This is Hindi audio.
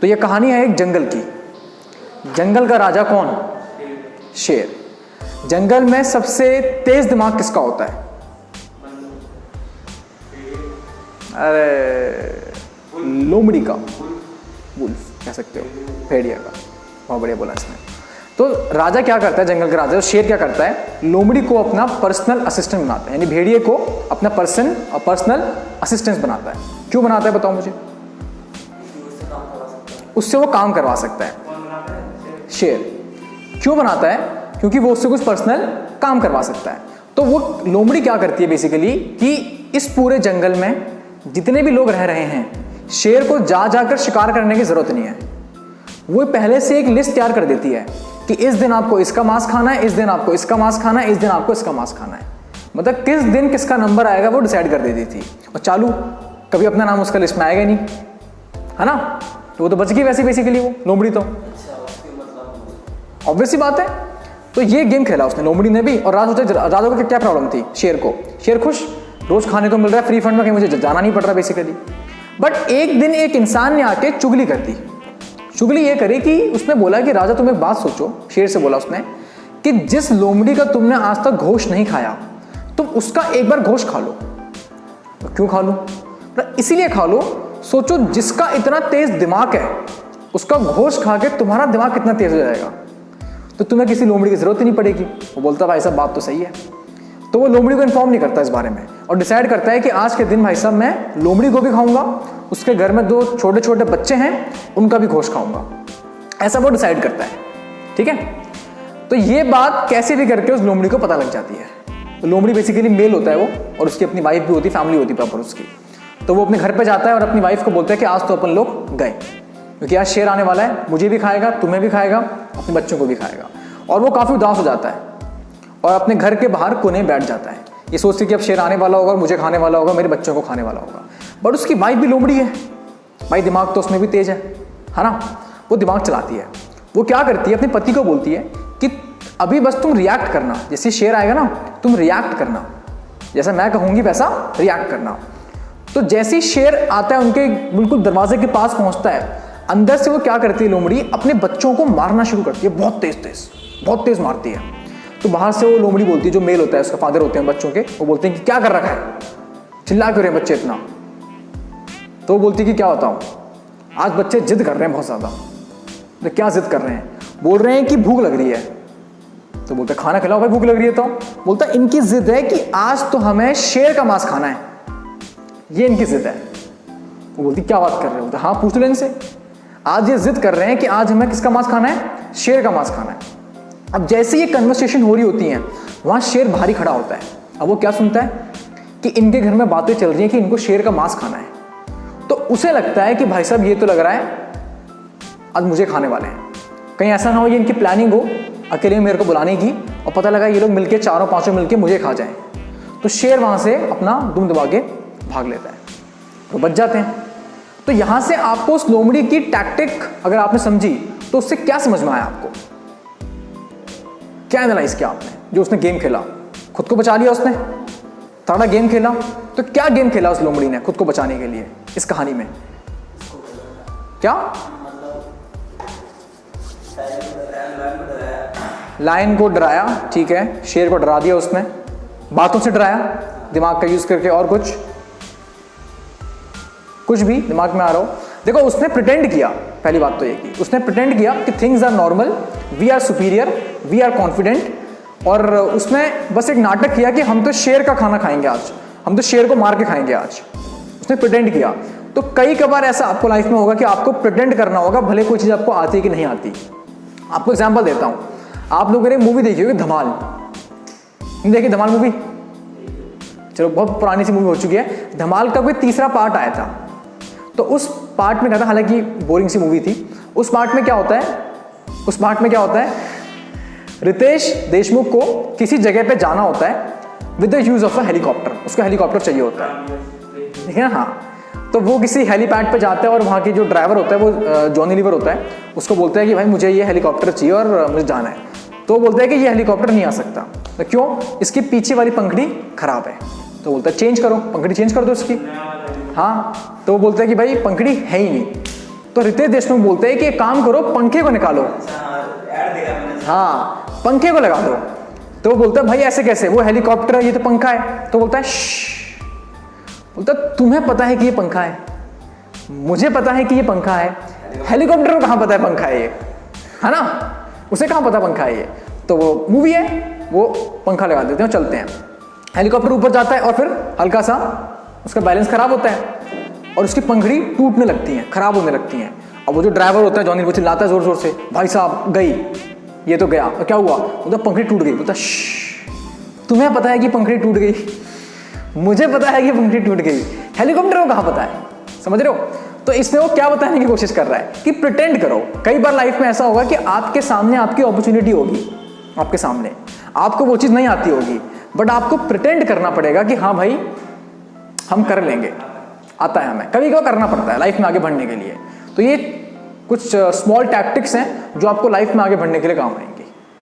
तो ये कहानी है एक जंगल की। जंगल का राजा कौन? शेर। जंगल में सबसे तेज दिमाग किसका होता है? अरे लोमड़ी का, वुल्फ कह सकते हो, भेड़िया का। बहुत बढ़िया बोला इसने। तो राजा क्या करता है, जंगल का राजा शेर क्या करता है, लोमड़ी को अपना पर्सनल असिस्टेंट बनाता है, यानी भेड़िए को अपना पर्सनल असिस्टेंट बनाता है। क्यों बनाता है बताओ मुझे? उससे वो काम करवा सकता है। शेर क्यों बनाता है? क्योंकि वो उससे कुछ पर्सनल काम करवा सकता है। तो वो लोमड़ी क्या करती है बेसिकली कि इस पूरे जंगल में जितने भी लोग रह रहे हैं, शेर को जा जाकर शिकार करने की जरूरत नहीं है। वो पहले से एक लिस्ट तैयार कर देती है कि इस दिन आपको इसका मांस खाना है, इस दिन आपको इसका मांस खाना है, इस दिन आपको इसका मांस खाना है। मतलब किस दिन किसका नंबर आएगा वो डिसाइड कर देती थी। और चालू कभी अपना नाम उसका लिस्ट में आएगा ही नहीं, है ना? तो वो तो बच गई वैसे बेसिकली वो लोमड़ी तो, ऑब्वियस सी बात है। तो ये गेम खेला उसने लोमड़ी ने भी। और राजा को क्या प्रॉब्लम थी? शेर को, शेर खुश, रोज खाने को मिल रहा है फ्री फंड में, कहीं मुझे जाना नहीं पड़ रहा बेसिकली। बट एक दिन एक इंसान ने आके चुगली कर दी। चुगली ये करी कि उसने बोला कि राजा तुम एक बात सोचो, शेर से बोला उसने, कि जिस लोमड़ी का तुमने आज तक गोश्त नहीं खाया, तुम उसका एक बार गोश्त खा लो। तो क्यों खा लो? तो इसीलिए खा लो, सोचो जिसका इतना तेज दिमाग है उसका गोश्त खा के तुम्हारा दिमाग कितना तेज हो जाएगा, तो तुम्हें किसी लोमड़ी की जरूरत ही नहीं पड़ेगी। वो बोलता भाई साहब बात तो सही है। तो वो लोमड़ी को इन्फॉर्म नहीं करता इस बारे में और डिसाइड करता है कि आज के दिन भाई साहब मैं लोमड़ी को भी खाऊंगा, उसके घर में 2 छोटे छोटे बच्चे हैं उनका भी गोश्त खाऊंगा। ऐसा वो डिसाइड करता है, ठीक है। तो ये बात कैसे भी करके उस लोमड़ी को पता लग जाती है। तो लोमड़ी बेसिकली मेल होता है वो, और उसकी अपनी वाइफ भी होती है, फैमिली होती है प्रॉपर उसकी। तो वो अपने घर पे जाता है और अपनी वाइफ को बोलता है कि आज तो अपन लोग गए, क्योंकि आज शेर आने वाला है, मुझे भी खाएगा, तुम्हें भी खाएगा, अपने बच्चों को भी खाएगा। और वो काफ़ी उदास हो जाता है और अपने घर के बाहर कोने बैठ जाता है, ये सोचते कि अब शेर आने वाला होगा और मुझे खाने वाला होगा, मेरे बच्चों को खाने वाला होगा। बट उसकी वाइफ भी लोमड़ी है, भाई दिमाग तो उसमें भी तेज है ना। वो दिमाग चलाती है। वो क्या करती है, अपने पति को बोलती है कि अभी बस तुम रिएक्ट करना, जैसे शेर आएगा ना तुम रिएक्ट करना, जैसा मैं कहूँगी वैसा रिएक्ट करना। तो जैसे ही शेर आता है उनके बिल्कुल दरवाजे के पास पहुँचता है, अंदर से वो क्या करती है लोमड़ी, अपने बच्चों को मारना शुरू करती है, बहुत तेज मारती है। तो बाहर से वो लोमड़ी बोलती है, जो मेल होता है उसका फादर होते हैं बच्चों के, वो बोलते हैं कि क्या कर रखा है, चिल्ला क्यों रहे हैं बच्चे इतना। तो वो बोलती है कि क्या बताऊं, आज बच्चे जिद कर रहे हैं बहुत ज्यादा। तो क्या जिद कर रहे हैं? बोल रहे हैं कि भूख लग रही है। तो बोलते खाना खिलाओ भाई, भूख लग रही है। तो बोलता इनकी जिद है कि आज तो हमें शेर का मांस खाना है, ये इनकी जिद है। वो बोलती क्या बात कर रहे हो? बोलते हाँ पूछ लो इनसे, आज ये जिद कर रहे हैं कि आज हमें किसका मांस खाना है, शेर का मांस खाना है। अब जैसे ये कन्वर्सेशन हो रही होती है, वहां शेर भारी खड़ा होता है। अब वो क्या सुनता है कि इनके घर में बातें चल रही हैं कि इनको शेर का मांस खाना है। तो उसे लगता है कि भाई साहब ये तो लग रहा है आज मुझे खाने वाले हैं, कहीं ऐसा ना हो ये इनकी प्लानिंग हो अकेले मेरे को बुलाने की, और पता लगा ये लोग मिलके चारों पांचों मिलके मुझे खा जाएं। तो शेर वहां से अपना दुम दबा के भाग लेता है, वो बच जाते हैं। तो यहां से आपको उस लोमड़ी की टैक्टिक अगर आपने समझी तो उससे क्या समझ में आया, आपको क्या एनालाइज किया आपने? जो उसने गेम खेला, खुद को बचा लिया उसने, तगड़ा गेम खेला। तो क्या गेम खेला उस लोमड़ी ने खुद को बचाने के लिए इस कहानी में? क्या लायन को डराया, ठीक है, शेर को डरा दिया उसने, बातों से डराया, दिमाग का यूज करके, और कुछ भी दिमाग में आ रहा हो। देखो उसने प्रिटेंड किया, पहली बात तो ये की उसने प्रिटेंड किया कि things are normal, we are superior, we are confident. और उसने बस एक नाटक किया कि हम तो शेर का खाना खाएंगे आज, हम तो शेर को मार के खाएंगे आज। उसने प्रिटेंड किया। तो कई कबार ऐसा आपको लाइफ में होगा कि आपको प्रिटेंड करना होगा, भले कोई चीज़ आपको आती है कि नहीं आती। आपको एग्जाम्पल देता हूँ, आप लोगों ने मूवी देखी होगी धमाल, नहीं देखी धमाल मूवी? चलो बहुत पुरानी सी मूवी हो चुकी है। धमाल का कोई तीसरा पार्ट आया था, तो उस पार्ट में क्या था, हालांकि बोरिंग सी मूवी थी, उस पार्ट में क्या होता है, रितेश देशमुख को किसी जगह पे जाना होता है with the use of a helicopter, उसको हेलीकॉप्टर चाहिए होता है, ठीक है। हाँ, तो वो किसी हेलीपैड पे जाते हैं और वहाँ की जो ड्राइवर होता है वो जॉनी लीवर होता है, उसको बोलता है कि भाई मुझे ये हेलीकॉप्टर चाहिए और मुझे जाना है। तो वो बोलता है कि ये हेलीकॉप्टर नहीं आ सकता। तो क्यों? इसकी पीछे वाली पंखड़ी खराब है। तो बोलता है चेंज करो, पंखड़ी चेंज कर दो इसकी। हाँ, तो वो बोलता है कि भाई पंखड़ी है ही नहीं, तो रितेश देशमुख बोलते हैं कि एक काम करो, पंखे को निकालो, हाँ पंखे को लगा दो। तो वो बोलता है भाई ऐसे कैसे, वो हेलीकॉप्टर है, ये तो पंखा है। तो बोलता है बोलता तुम्हें पता है कि ये पंखा है, मुझे पता है कि ये पंखा है, हेलीकॉप्टर को कहाँ पता है पंखा है ये, है ना, उसे कहाँ पता पंखा है ये। तो वो मूवी है, वो पंखा लगा देते हैं, चलते हैं, हेलीकॉप्टर ऊपर जाता है और फिर हल्का सा उसका बैलेंस खराब होता है और उसकी पंखड़ी टूटने लगती है, खराब होने लगती हैं। अब वो जो ड्राइवर होता है जॉनी, वो चिल्लाता है जोर जोर से, भाई साहब गई, ये तो गया। और क्या हुआ, बोलता पंखड़ी टूट गई। बोलता तुम्हें पता है कि पंखड़ी टूट गई, मुझे पता है कि पंखड़ी टूट गई, हेलीकॉप्टर को कहाँ पता है, समझ रहे हो। तो इसमें वो क्या बताने की कोशिश कर रहा है कि प्रिटेंड करो। कई बार लाइफ में ऐसा होगा कि आपके सामने आपकी अपॉर्चुनिटी होगी, आपके सामने आपको वो चीज़ नहीं आती होगी, बट आपको प्रिटेंड करना पड़ेगा कि हाँ भाई हम कर लेंगे, आता है हमें, कभी कभी करना पड़ता है लाइफ में आगे बढ़ने के लिए। तो ये कुछ स्मॉल टैक्टिक्स हैं जो आपको लाइफ में आगे बढ़ने के लिए काम आएंगे।